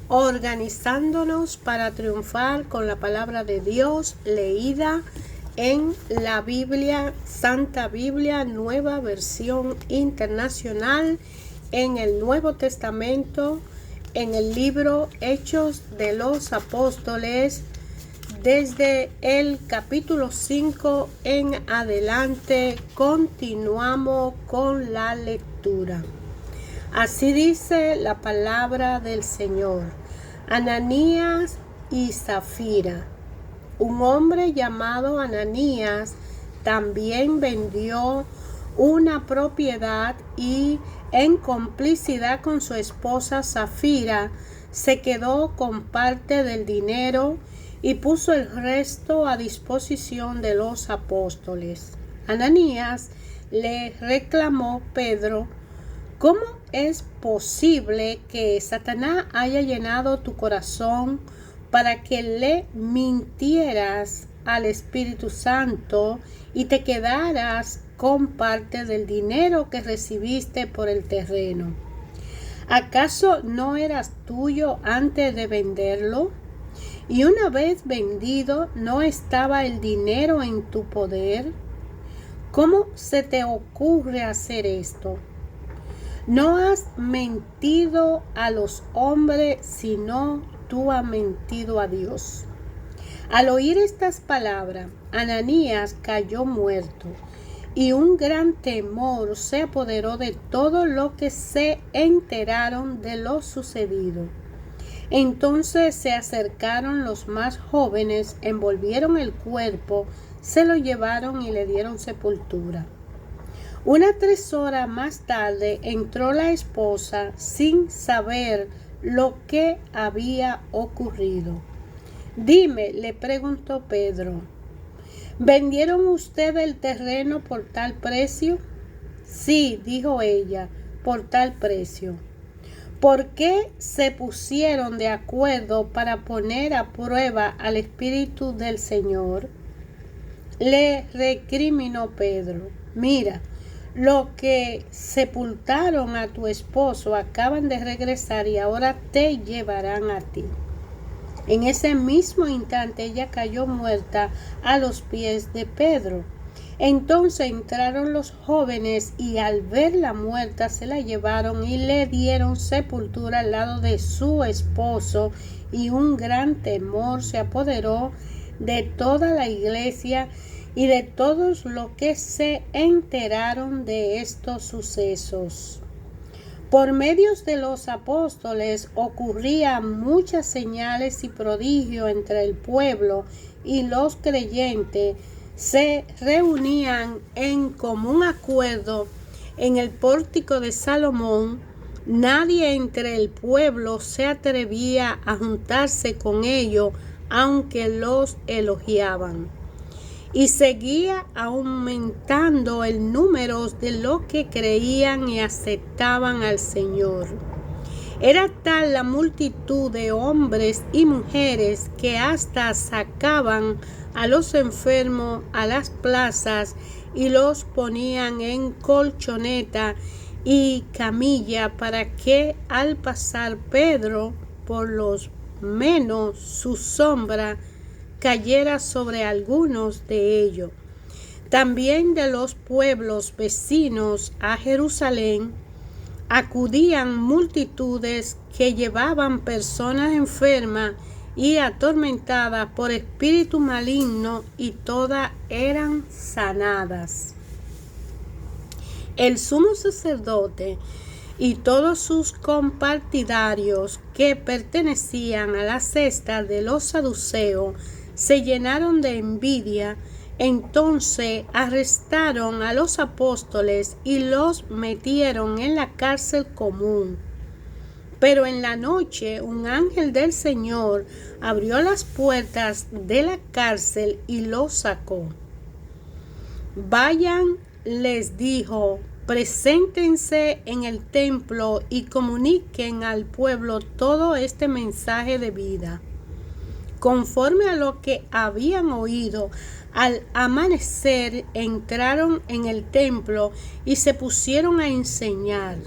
organizándonos para triunfar con la palabra de Dios leída en la Biblia, Santa Biblia, Nueva Versión Internacional, en el Nuevo Testamento, en el libro Hechos de los Apóstoles, desde el capítulo 5 en adelante. Continuamos con la lectura. Así dice la palabra del Señor. Ananías y Zafira. Un hombre llamado Ananías también vendió una propiedad y, en complicidad con su esposa Zafira, se quedó con parte del dinero y puso el resto a disposición de los apóstoles. Ananías le reclamó Pedro: ¿cómo es posible que Satanás haya llenado tu corazón para que le mintieras al Espíritu Santo y te quedaras con parte del dinero que recibiste por el terreno? ¿Acaso no eras tuyo antes de venderlo? Y una vez vendido, ¿no estaba el dinero en tu poder? ¿Cómo se te ocurre hacer esto? No has mentido a los hombres, sino tú has mentido a Dios. Al oír estas palabras, Ananías cayó muerto, y un gran temor se apoderó de todos los que se enteraron de lo sucedido. Entonces se acercaron los más jóvenes, envolvieron el cuerpo, se lo llevaron y le dieron sepultura. Unas 3 horas más tarde entró la esposa sin saber lo que había ocurrido. Dime, le preguntó Pedro, ¿vendieron ustedes el terreno por tal precio? Sí, dijo ella, por tal precio. ¿Por qué se pusieron de acuerdo para poner a prueba al Espíritu del Señor? Le recriminó Pedro: mira, los que sepultaron a tu esposo acaban de regresar y ahora te llevarán a ti. En ese mismo instante ella cayó muerta a los pies de Pedro. Entonces entraron los jóvenes y al verla muerta se la llevaron y le dieron sepultura al lado de su esposo, y un gran temor se apoderó de toda la iglesia y de todos los que se enteraron de estos sucesos. Por medios de los apóstoles ocurrían muchas señales y prodigios entre el pueblo, y los creyentes se reunían en común acuerdo en el pórtico de Salomón. Nadie entre el pueblo se atrevía a juntarse con ellos, aunque los elogiaban. Y seguía aumentando el número de los que creían y aceptaban al Señor. Era tal la multitud de hombres y mujeres que hasta sacaban a los enfermos a las plazas y los ponían en colchoneta y camilla para que al pasar Pedro, por lo menos su sombra cayera sobre algunos de ellos. También de los pueblos vecinos a Jerusalén acudían multitudes que llevaban personas enfermas y atormentadas por espíritu maligno, y todas eran sanadas. El sumo sacerdote y todos sus compartidarios que pertenecían a la secta de los saduceos se llenaron de envidia. Entonces arrestaron a los apóstoles y los metieron en la cárcel común. Pero en la noche un ángel del Señor abrió las puertas de la cárcel y los sacó. Vayan, les dijo, preséntense en el templo y comuniquen al pueblo todo este mensaje de vida. Conforme a lo que habían oído, al amanecer entraron en el templo y se pusieron a enseñar.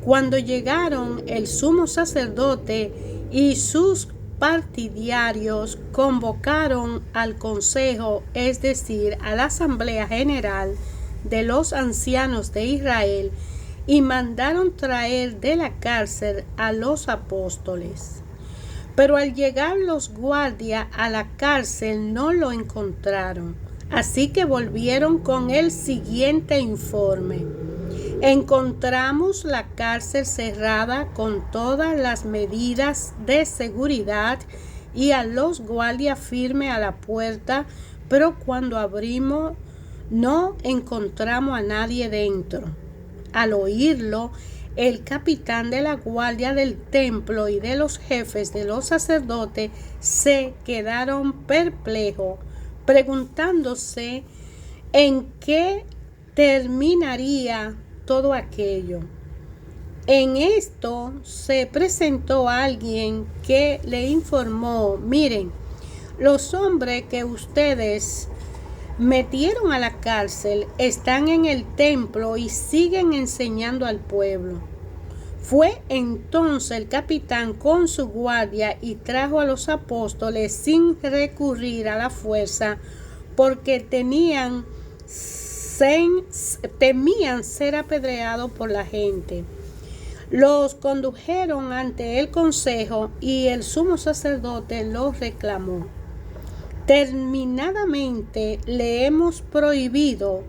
Cuando llegaron, el sumo sacerdote y sus partidarios convocaron al consejo, es decir, a la asamblea general de los ancianos de Israel, y mandaron traer de la cárcel a los apóstoles. Pero al llegar los guardias a la cárcel no lo encontraron, así que volvieron con el siguiente informe: encontramos la cárcel cerrada con todas las medidas de seguridad y a los guardias firmes a la puerta, pero cuando abrimos no encontramos a nadie dentro. Al oírlo, el capitán de la guardia del templo y de los jefes de los sacerdotes se quedaron perplejos, preguntándose en qué terminaría todo aquello. En esto se presentó alguien que le informó: miren, los hombres que ustedes metieron a la cárcel están en el templo y siguen enseñando al pueblo. Fue entonces el capitán con su guardia y trajo a los apóstoles sin recurrir a la fuerza, porque temían ser apedreados por la gente. Los condujeron ante el consejo y el sumo sacerdote los reclamó: terminadamente le hemos prohibido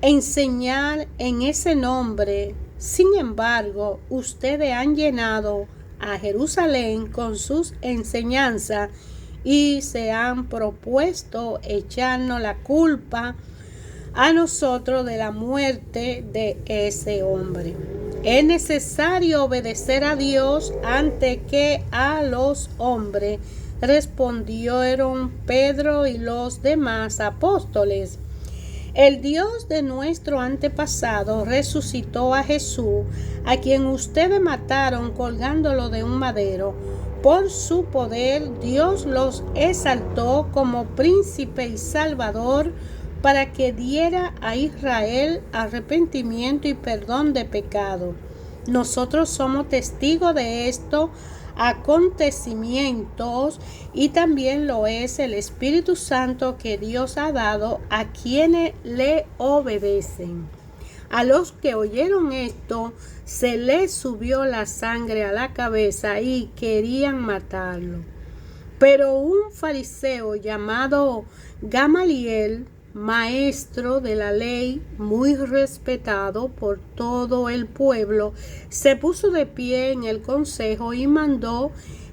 enseñar en ese nombre. Sin embargo, ustedes han llenado a Jerusalén con sus enseñanzas y se han propuesto echarnos la culpa a nosotros de la muerte de ese hombre. Es necesario obedecer a Dios antes que a los hombres, respondieron Pedro y los demás apóstoles. El Dios de nuestro antepasado resucitó a Jesús, a quien ustedes mataron colgándolo de un madero. Por su poder Dios los exaltó como príncipe y salvador, para que diera a Israel arrepentimiento y perdón de pecado. Nosotros somos testigos de estos acontecimientos, y también lo es el Espíritu Santo que Dios ha dado a quienes le obedecen. A los que oyeron esto se les subió la sangre a la cabeza y querían matarlo. Pero un fariseo llamado Gamaliel, maestro de la ley, muy respetado por todo el pueblo, se puso de pie en el consejo y mandó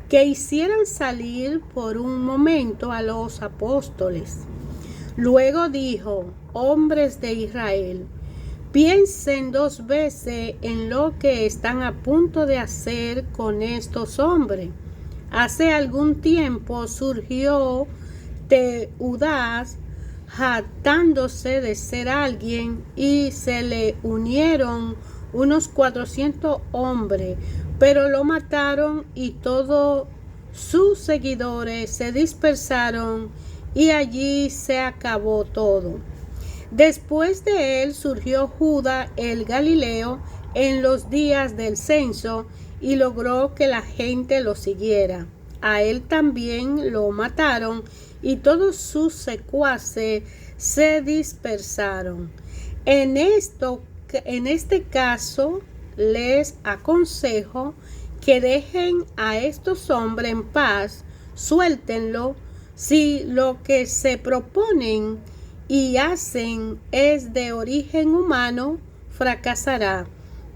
que hicieran salir por un momento a los apóstoles. Luego dijo: hombres de Israel, piensen 2 veces en lo que están a punto de hacer con estos hombres. Hace algún tiempo surgió Teudas, jactándose de ser alguien, y se le unieron unos 400 hombres, pero lo mataron y todos sus seguidores se dispersaron y allí se acabó todo. Después de él surgió Judas el Galileo en los días del censo y logró que la gente lo siguiera. A él también lo mataron y todos sus secuaces se dispersaron. En este caso les aconsejo que dejen a estos hombres en paz, suéltenlo. Si lo que se proponen y hacen es de origen humano, fracasará,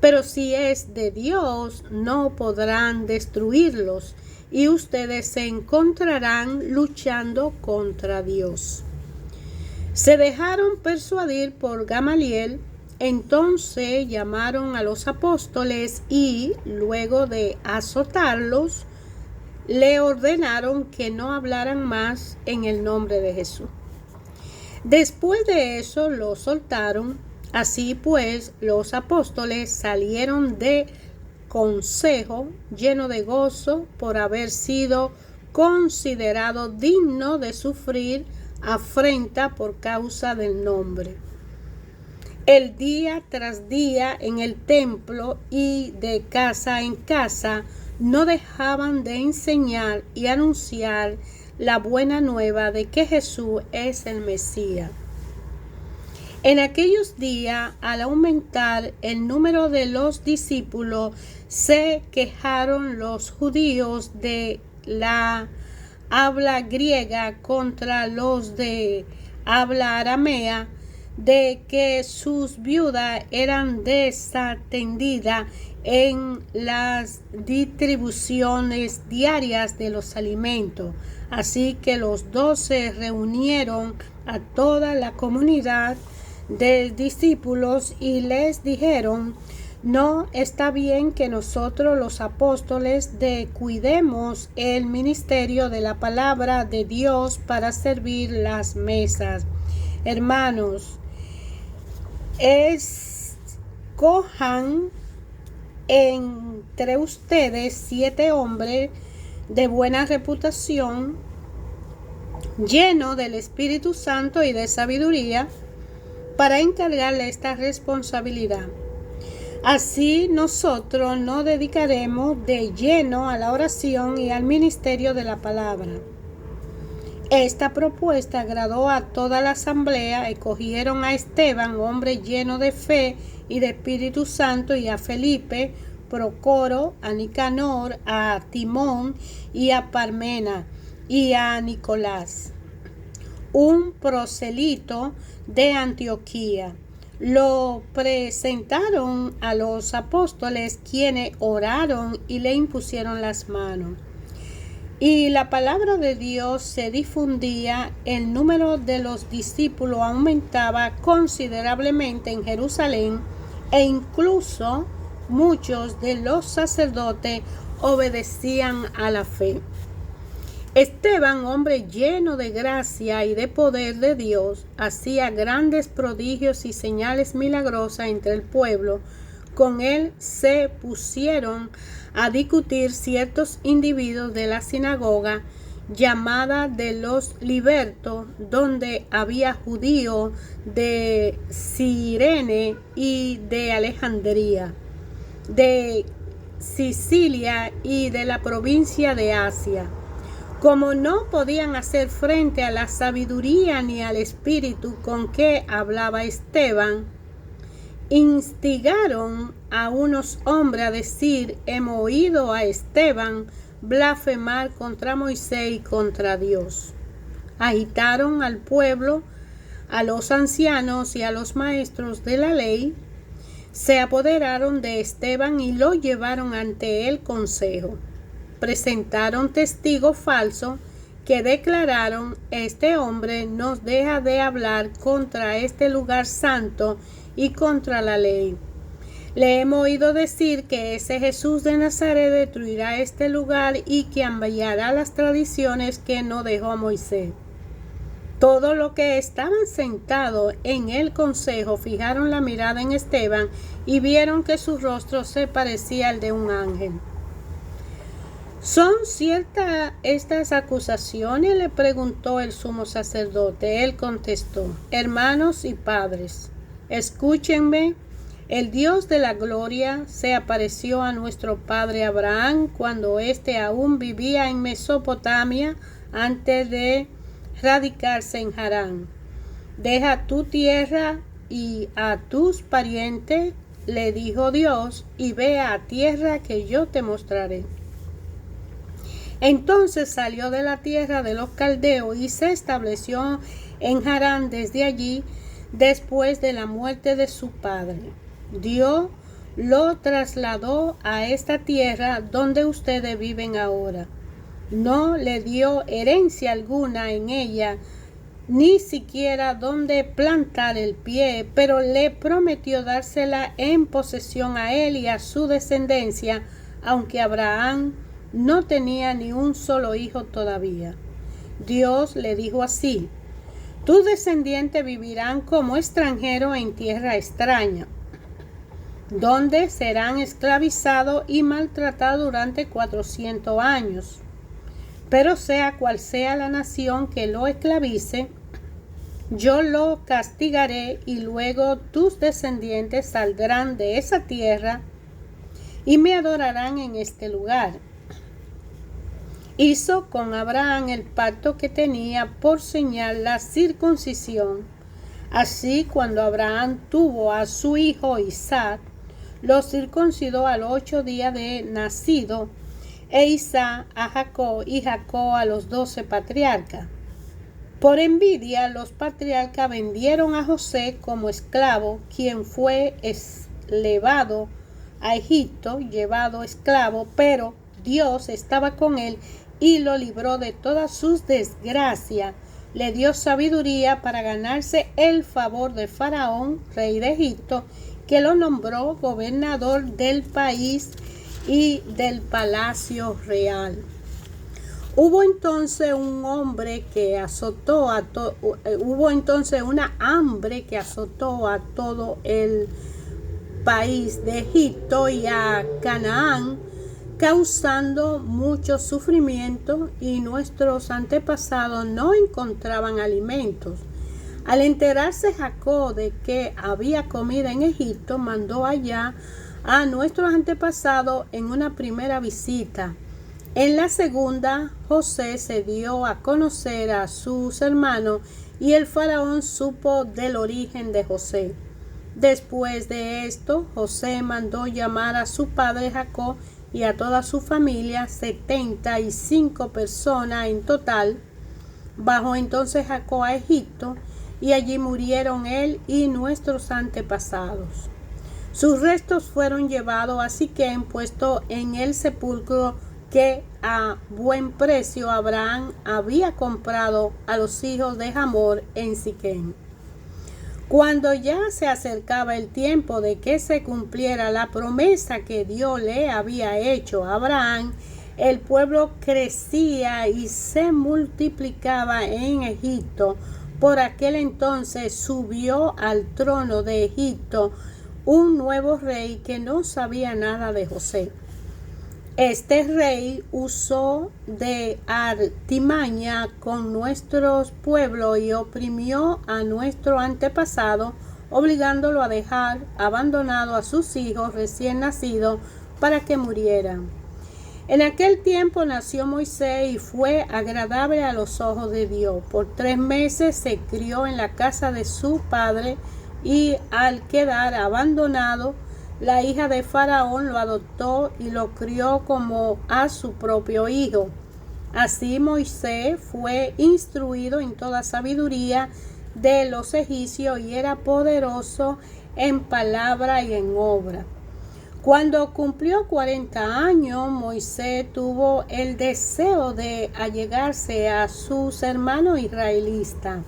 pero si es de Dios, no podrán destruirlos, y ustedes se encontrarán luchando contra Dios. Se dejaron persuadir por Gamaliel. Entonces llamaron a los apóstoles y, luego de azotarlos, le ordenaron que no hablaran más en el nombre de Jesús. Después de eso lo soltaron. Así pues, los apóstoles salieron de consejo lleno de gozo por haber sido considerado digno de sufrir afrenta por causa del nombre. El día tras día en el templo y de casa en casa no dejaban de enseñar y anunciar la buena nueva de que Jesús es el Mesías. En aquellos días, al aumentar el número de los discípulos, se quejaron los judíos de la habla griega contra los de habla aramea, de que sus viudas eran desatendidas en las distribuciones diarias de los alimentos. Así que los 12 reunieron a toda la comunidad de discípulos y les dijeron: no está bien que nosotros los apóstoles cuidemos el ministerio de la palabra de Dios para servir las mesas. Hermanos, escojan entre ustedes 7 hombres de buena reputación, llenos del Espíritu Santo y de sabiduría, para encargarle esta responsabilidad. Así nosotros nos dedicaremos de lleno a la oración y al ministerio de la palabra. Esta propuesta agradó a toda la asamblea. Escogieron a Esteban, hombre lleno de fe y de Espíritu Santo, y a Felipe, Procoro, a Nicanor, a Timón y a Parmena, y a Nicolás, un proselito de Antioquía. Lo presentaron a los apóstoles, quienes oraron y le impusieron las manos. Y la palabra de Dios se difundía, el número de los discípulos aumentaba considerablemente en Jerusalén, e incluso muchos de los sacerdotes obedecían a la fe. Esteban, hombre lleno de gracia y de poder de Dios, hacía grandes prodigios y señales milagrosas entre el pueblo. Con él se pusieron a discutir ciertos individuos de la sinagoga llamada de los libertos, donde había judíos de Cirene y de Alejandría, de Sicilia y de la provincia de Asia. Como no podían hacer frente a la sabiduría ni al espíritu con que hablaba Esteban, instigaron a unos hombres a decir: hemos oído a Esteban blasfemar contra Moisés y contra Dios. Agitaron al pueblo, a los ancianos y a los maestros de la ley. Se apoderaron de Esteban y lo llevaron ante el consejo. Presentaron testigos falsos que declararon: este hombre nos deja de hablar contra este lugar santo y contra la ley. Le hemos oído decir que ese Jesús de Nazaret destruirá este lugar y que enviará las tradiciones que no dejó Moisés. Todos los que estaban sentados en el consejo fijaron la mirada en Esteban y vieron que su rostro se parecía al de un ángel. ¿Son ciertas estas acusaciones?, le preguntó el sumo sacerdote. Él contestó: hermanos y padres, escúchenme. El Dios de la gloria se apareció a nuestro padre Abraham cuando éste aún vivía en Mesopotamia, antes de radicarse en Harán. Deja tu tierra y a tus parientes, le dijo Dios, y ve a tierra que yo te mostraré. Entonces salió de la tierra de los caldeos y se estableció en Harán. Desde allí, después de la muerte de su padre, Dios lo trasladó a esta tierra donde ustedes viven ahora. No le dio herencia alguna en ella, ni siquiera donde plantar el pie, pero le prometió dársela en posesión a él y a su descendencia, aunque Abraham no tenía ni un solo hijo todavía. Dios le dijo así: tus descendientes vivirán como extranjeros en tierra extraña, donde serán esclavizados y maltratados durante 400 años. Pero sea cual sea la nación que lo esclavice, yo lo castigaré, y luego tus descendientes saldrán de esa tierra y me adorarán en este lugar. Hizo con Abraham el pacto que tenía por señal la circuncisión. Así, cuando Abraham tuvo a su hijo Isaac, lo circuncidó a los 8 días de nacido, e Isaac a Jacob y Jacob a los 12 patriarcas. Por envidia, los patriarcas vendieron a José como esclavo, quien fue llevado a Egipto, llevado esclavo, pero Dios estaba con él y lo libró de todas sus desgracias. Le dio sabiduría para ganarse el favor de Faraón, rey de Egipto, que lo nombró gobernador del país y del palacio real. Hubo entonces una hambre que azotó a todo el país de Egipto y a Canaán, causando mucho sufrimiento, y nuestros antepasados no encontraban alimentos. Al enterarse Jacob de que había comida en Egipto, mandó allá a nuestros antepasados en una primera visita. En la segunda, José se dio a conocer a sus hermanos y el faraón supo del origen de José. Después de esto, José mandó llamar a su padre Jacob y a toda su familia, 75 personas en total. Bajó entonces Jacob a Egipto, y allí murieron él y nuestros antepasados. Sus restos fueron llevados a Siquem, puesto en el sepulcro que a buen precio Abraham había comprado a los hijos de Hamor en Siquem. Cuando ya se acercaba el tiempo de que se cumpliera la promesa que Dios le había hecho a Abraham, el pueblo crecía y se multiplicaba en Egipto. Por aquel entonces subió al trono de Egipto un nuevo rey que no sabía nada de José. Este rey usó de artimaña con nuestros pueblos y oprimió a nuestro antepasado, obligándolo a dejar abandonado a sus hijos recién nacidos para que murieran. En aquel tiempo nació Moisés y fue agradable a los ojos de Dios. Por 3 meses se crió en la casa de su padre, y al quedar abandonado, la hija de Faraón lo adoptó y lo crió como a su propio hijo. Así Moisés fue instruido en toda sabiduría de los egipcios y era poderoso en palabra y en obra. Cuando cumplió 40 años, Moisés tuvo el deseo de allegarse a sus hermanos israelitas.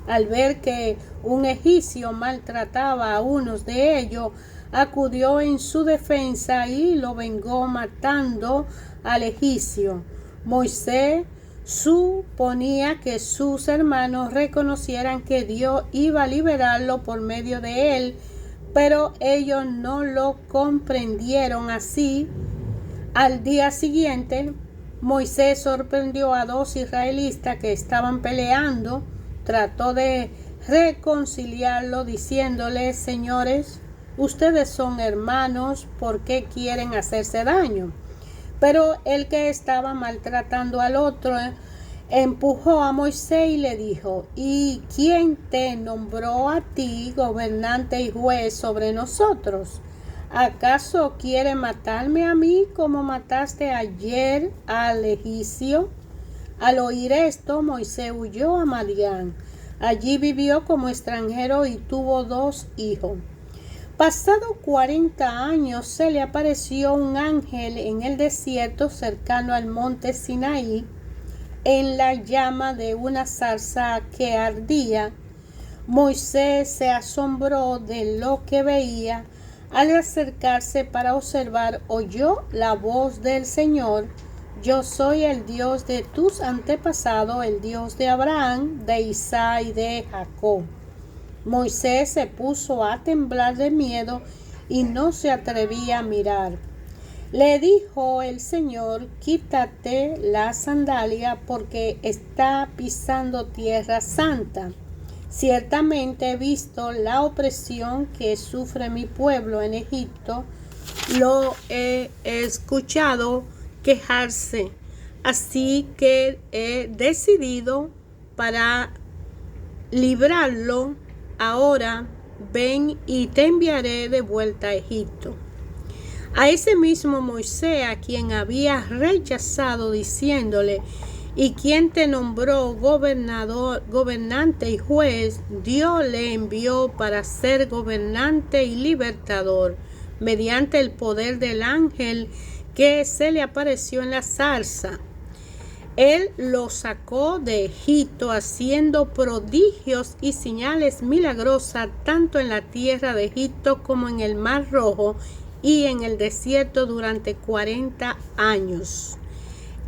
Al ver que un egipcio maltrataba a unos de ellos, acudió en su defensa y lo vengó matando al egipcio. Moisés suponía que sus hermanos reconocieran que Dios iba a liberarlo por medio de él, pero ellos no lo comprendieron. Así, al día siguiente, Moisés sorprendió a 2 israelitas que estaban peleando. Trató de reconciliarlo diciéndoles: señores, ustedes son hermanos, ¿por qué quieren hacerse daño? Pero el que estaba maltratando al otro empujó a Moisés y le dijo: ¿y quién te nombró a ti gobernante y juez sobre nosotros? ¿Acaso quiere matarme a mí como mataste ayer al egipcio? Al oír esto, Moisés huyó a Madián. Allí vivió como extranjero y tuvo 2 hijos. Pasado 40 años, se le apareció un ángel en el desierto cercano al monte Sinaí, en la llama de una zarza que ardía. Moisés se asombró de lo que veía. Al acercarse para observar, oyó la voz del Señor: yo soy el Dios de tus antepasados, el Dios de Abraham, de Isaac y de Jacob. Moisés se puso a temblar de miedo y no se atrevía a mirar. Le dijo el Señor: quítate la sandalia, porque está pisando tierra santa. Ciertamente he visto la opresión que sufre mi pueblo en Egipto. lo he escuchado quejarse, así que he decidido para librarlo. Ahora ven y te enviaré de vuelta a Egipto. A ese mismo Moisés, a quien había rechazado, diciéndole: ¿y quién te nombró gobernante y juez? Dios le envió para ser gobernante y libertador, mediante el poder del ángel que se le apareció en la zarza. Él lo sacó de Egipto, haciendo prodigios y señales milagrosas tanto en la tierra de Egipto como en el Mar Rojo y en el desierto durante 40 años.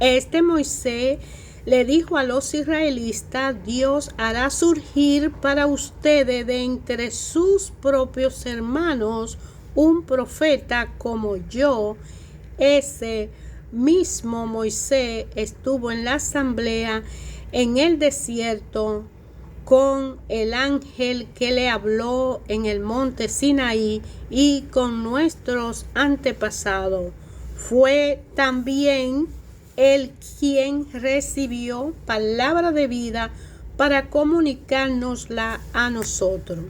Este Moisés le dijo a los israelitas: Dios hará surgir para ustedes de entre sus propios hermanos un profeta como yo. Ese mismo Moisés estuvo en la asamblea en el desierto con el ángel que le habló en el monte Sinaí y con nuestros antepasados. Fue también él quien recibió palabra de vida para comunicárnosla a nosotros.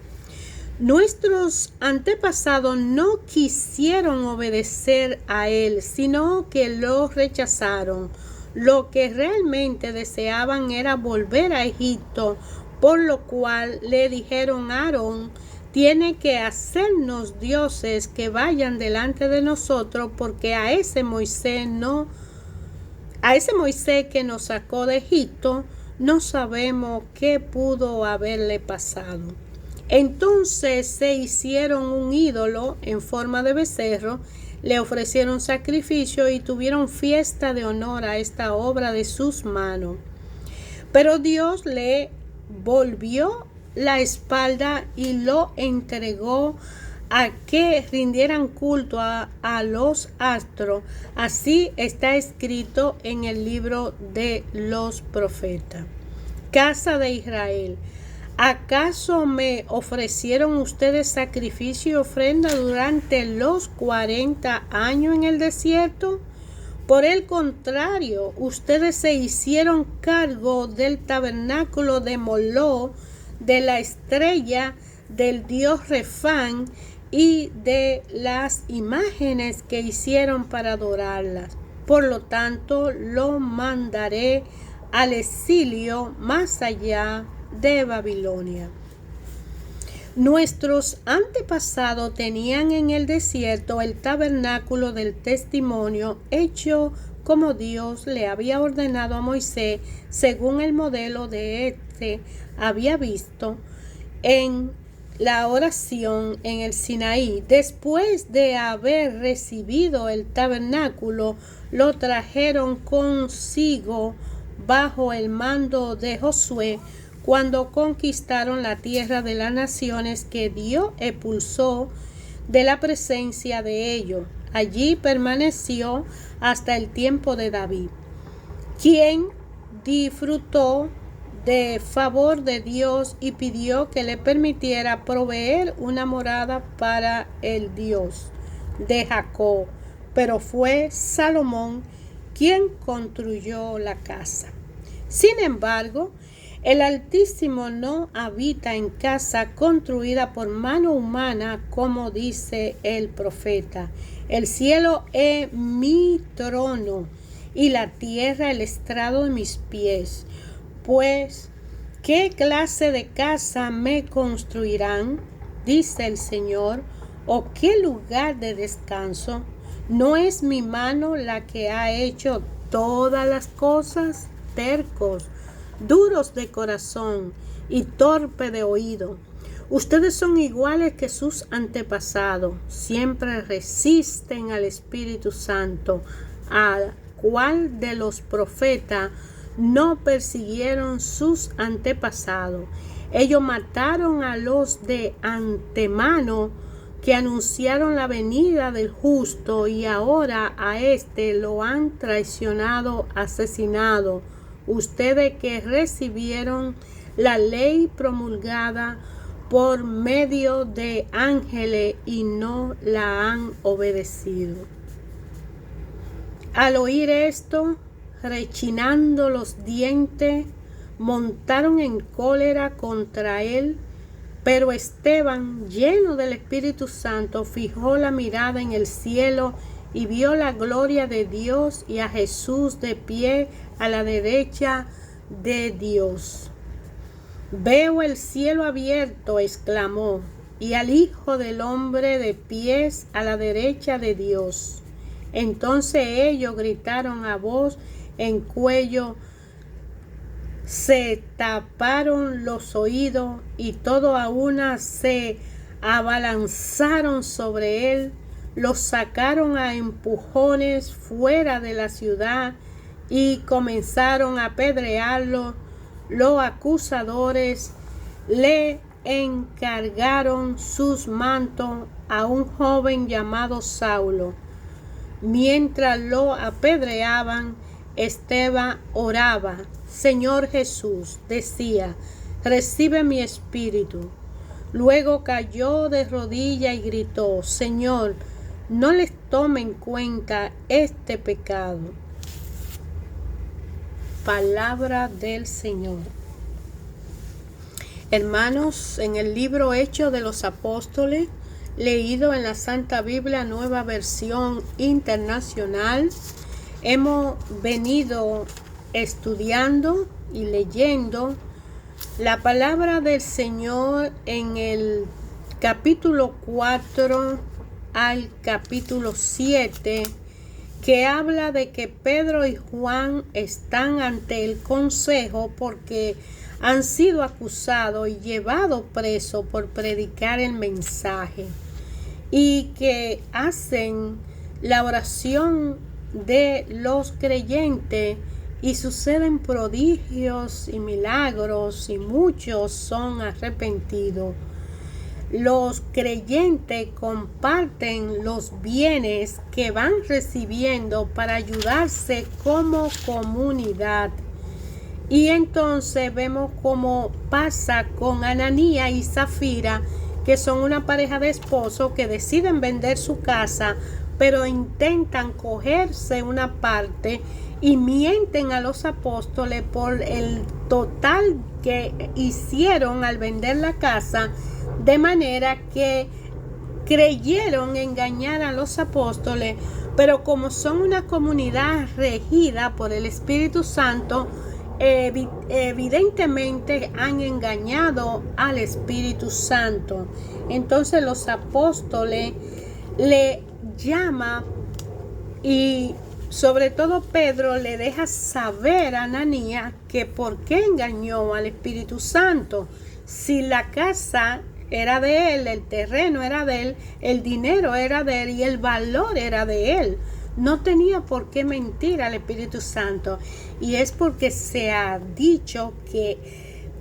Nuestros antepasados no quisieron obedecer a él, sino que lo rechazaron. Lo que realmente deseaban era volver a Egipto, por lo cual le dijeron a Aarón: tiene que hacernos dioses que vayan delante de nosotros, porque a ese Moisés que nos sacó de Egipto, no sabemos qué pudo haberle pasado. Entonces se hicieron un ídolo en forma de becerro, le ofrecieron sacrificio y tuvieron fiesta de honor a esta obra de sus manos. Pero Dios le volvió la espalda y lo entregó a que rindieran culto a los astros. Así está escrito en el libro de los profetas. Casa de Israel, ¿acaso me ofrecieron ustedes sacrificio y ofrenda durante los 40 años en el desierto? Por el contrario, ustedes se hicieron cargo del tabernáculo de Moló, de la estrella del dios Refán y de las imágenes que hicieron para adorarlas. Por lo tanto, lo mandaré al exilio más allá de Babilonia. Nuestros antepasados tenían en el desierto el tabernáculo del testimonio, hecho como Dios le había ordenado a Moisés, según el modelo de este había visto en la oración en el Sinaí. Después de haber recibido el tabernáculo, lo trajeron consigo bajo el mando de Josué, cuando conquistaron la tierra de las naciones que Dios expulsó de la presencia de ellos. Allí permaneció hasta el tiempo de David, quien disfrutó de favor de Dios y pidió que le permitiera proveer una morada para el Dios de Jacob. Pero fue Salomón quien construyó la casa. Sin embargo, el Altísimo no habita en casa construida por mano humana, como dice el profeta. El cielo es mi trono y la tierra el estrado de mis pies. Pues, ¿qué clase de casa me construirán? Dice el Señor. ¿O qué lugar de descanso? ¿No es mi mano la que ha hecho todas las cosas? Tercos, duros de corazón y torpe de oído. Ustedes son iguales que sus antepasados, siempre resisten al Espíritu Santo. ¿A cuál de los profetas no persiguieron sus antepasados? Ellos mataron a los de antemano que anunciaron la venida del justo, y ahora a este lo han traicionado, asesinado. Ustedes que recibieron la ley promulgada por medio de ángeles y no la han obedecido. Al oír esto, rechinando los dientes, montaron en cólera contra él, pero Esteban, lleno del Espíritu Santo, fijó la mirada en el cielo y vio la gloria de Dios y a Jesús de pie a la derecha de Dios. Veo el cielo abierto, exclamó, y al Hijo del Hombre de pies a la derecha de Dios. Entonces ellos gritaron a voz en cuello, se taparon los oídos y todo a una se abalanzaron sobre él, los sacaron a empujones fuera de la ciudad y comenzaron a apedrearlo. Los acusadores le encargaron sus mantos a un joven llamado Saulo. Mientras lo apedreaban, Esteban oraba. Señor Jesús, decía, recibe mi espíritu. Luego cayó de rodillas y gritó, Señor, no les tome en cuenta este pecado. Palabra del Señor. Hermanos, en el libro Hechos de los Apóstoles, leído en la Santa Biblia Nueva Versión Internacional, hemos venido estudiando y leyendo la palabra del Señor en el capítulo 4 al capítulo 7, que habla de que Pedro y Juan están ante el consejo porque han sido acusados y llevados presos por predicar el mensaje, y que hacen la oración de los creyentes y suceden prodigios y milagros y muchos son arrepentidos. Los creyentes comparten los bienes que van recibiendo para ayudarse como comunidad. Y entonces vemos cómo pasa con Ananías y Zafira, que son una pareja de esposos que deciden vender su casa, pero intentan cogerse una parte y mienten a los apóstoles por el total que hicieron al vender la casa, de manera que creyeron engañar a los apóstoles, pero como son una comunidad regida por el Espíritu Santo, evidentemente han engañado al Espíritu Santo. Entonces los apóstoles le llama, y sobre todo Pedro le deja saber a Ananías que por qué engañó al Espíritu Santo. Si la casa era de él, el terreno era de él, el dinero era de él y el valor era de él, no tenía por qué mentir al Espíritu Santo. Y es porque se ha dicho que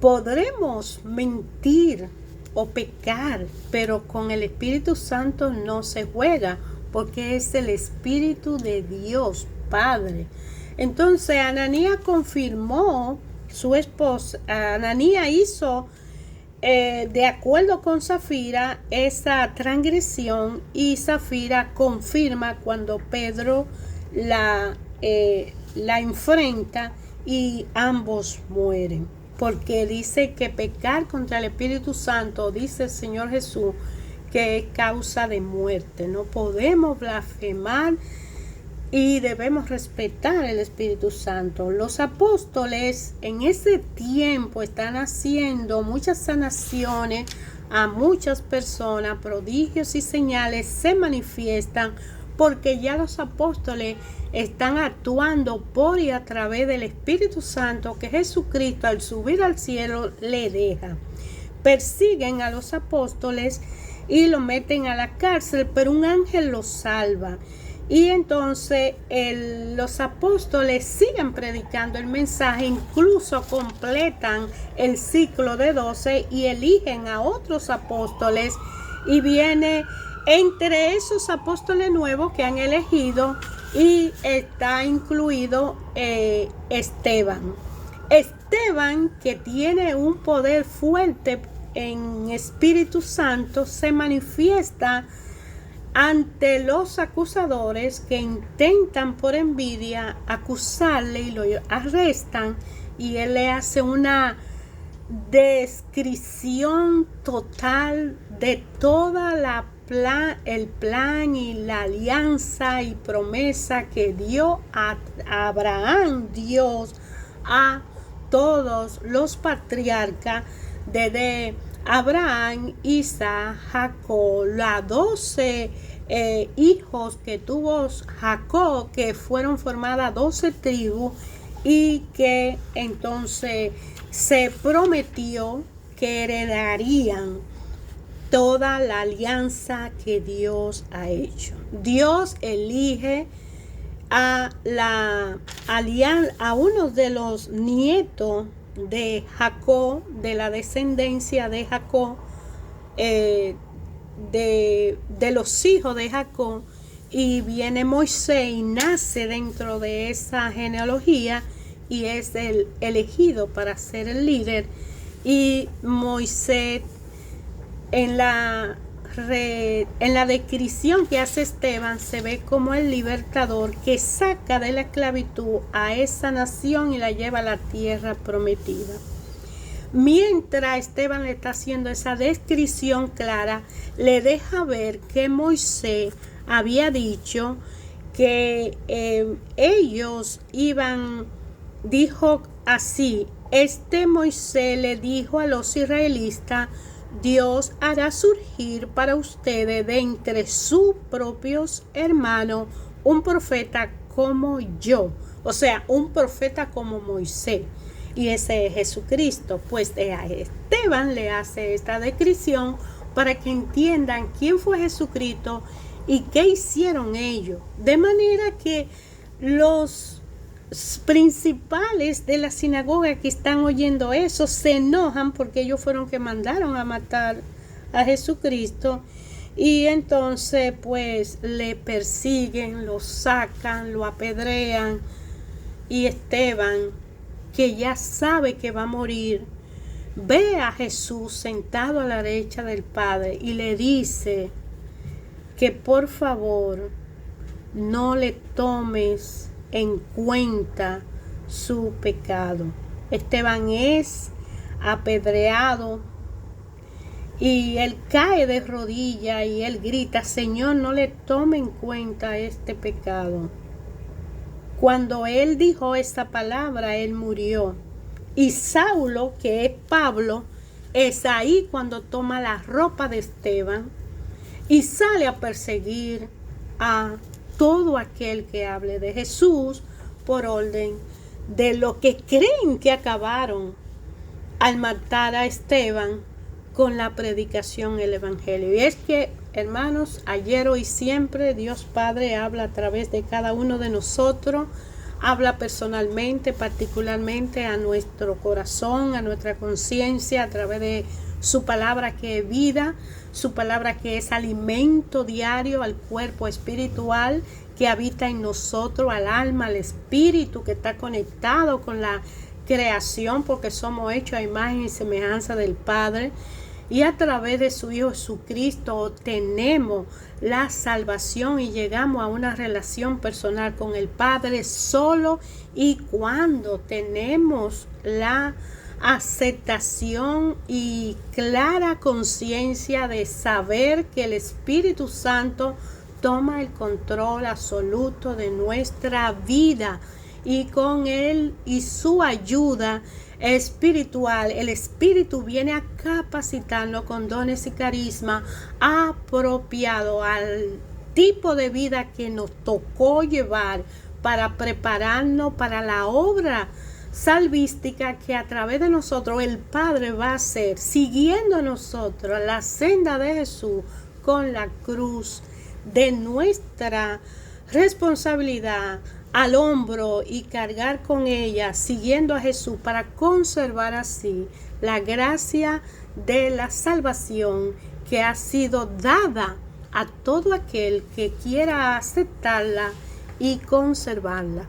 podremos mentir o pecar, pero con el Espíritu Santo no se juega, porque es el Espíritu de Dios Padre. Entonces Ananías confirmó, su esposa, Ananías hizo de acuerdo con Zafira esa transgresión, y Zafira confirma cuando Pedro la enfrenta y ambos mueren, porque dice que pecar contra el Espíritu Santo, dice el Señor Jesús, que es causa de muerte. No podemos blasfemar y debemos respetar el Espíritu Santo. Los apóstoles en ese tiempo están haciendo muchas sanaciones a muchas personas, prodigios y señales se manifiestan porque ya los apóstoles están actuando por y a través del Espíritu Santo que Jesucristo al subir al cielo le deja. Persiguen a los apóstoles y lo meten a la cárcel, pero un ángel los salva. Y entonces los apóstoles siguen predicando el mensaje, incluso completan el ciclo de 12 y eligen a otros apóstoles, y viene entre esos apóstoles nuevos que han elegido y está incluido Esteban. Esteban, que tiene un poder fuerte en Espíritu Santo se manifiesta ante los acusadores que intentan por envidia acusarle y lo arrestan, y él le hace una descripción total de toda el plan y la alianza y promesa que dio a Abraham, Dios, a todos los patriarcas desde Abraham, Isaac, Jacob, los 12 hijos que tuvo Jacob, que fueron formadas 12 tribus, y que entonces se prometió que heredarían toda la alianza que Dios ha hecho. Dios elige a uno de los nietos de Jacob, de la descendencia de Jacob, de los hijos de Jacob, y viene Moisés y nace dentro de esa genealogía y es el elegido para ser el líder. Y Moisés, en la descripción que hace Esteban, se ve como el libertador que saca de la esclavitud a esa nación y la lleva a la tierra prometida. Mientras Esteban le está haciendo esa descripción clara, le deja ver que Moisés había dicho que ellos dijo así: Moisés le dijo a los israelitas: Dios hará surgir para ustedes de entre sus propios hermanos un profeta como yo, o sea, un profeta como Moisés, y ese es Jesucristo. Pues a Esteban le hace esta descripción para que entiendan quién fue Jesucristo y qué hicieron ellos, de manera que los principales de la sinagoga que están oyendo eso se enojan porque ellos fueron que mandaron a matar a Jesucristo, y entonces pues le persiguen, lo sacan, lo apedrean, y Esteban, que ya sabe que va a morir, ve a Jesús sentado a la derecha del Padre y le dice que por favor no le tomes en cuenta su pecado. Esteban es apedreado y él cae de rodillas y él grita: Señor, no le tome en cuenta este pecado. Cuando él dijo esa palabra, él murió. Y Saulo, que es Pablo, es ahí cuando toma la ropa de Esteban y sale a perseguir a todo aquel que hable de Jesús por orden de lo que creen que acabaron al matar a Esteban con la predicación del Evangelio. Y es que, hermanos, ayer, hoy, siempre, Dios Padre habla a través de cada uno de nosotros, habla personalmente, particularmente a nuestro corazón, a nuestra conciencia, a través de su palabra que es vida, su palabra que es alimento diario al cuerpo espiritual que habita en nosotros, al alma, al espíritu que está conectado con la creación, porque somos hechos a imagen y semejanza del Padre, y a través de su Hijo Jesucristo tenemos la salvación y llegamos a una relación personal con el Padre solo y cuando tenemos la aceptación y clara conciencia de saber que el Espíritu Santo toma el control absoluto de nuestra vida, y con él y su ayuda espiritual, el Espíritu viene a capacitarnos con dones y carisma apropiado al tipo de vida que nos tocó llevar para prepararnos para la obra salvística que a través de nosotros el Padre va a hacer, siguiendo a nosotros la senda de Jesús con la cruz de nuestra responsabilidad al hombro y cargar con ella, siguiendo a Jesús, para conservar así la gracia de la salvación que ha sido dada a todo aquel que quiera aceptarla y conservarla.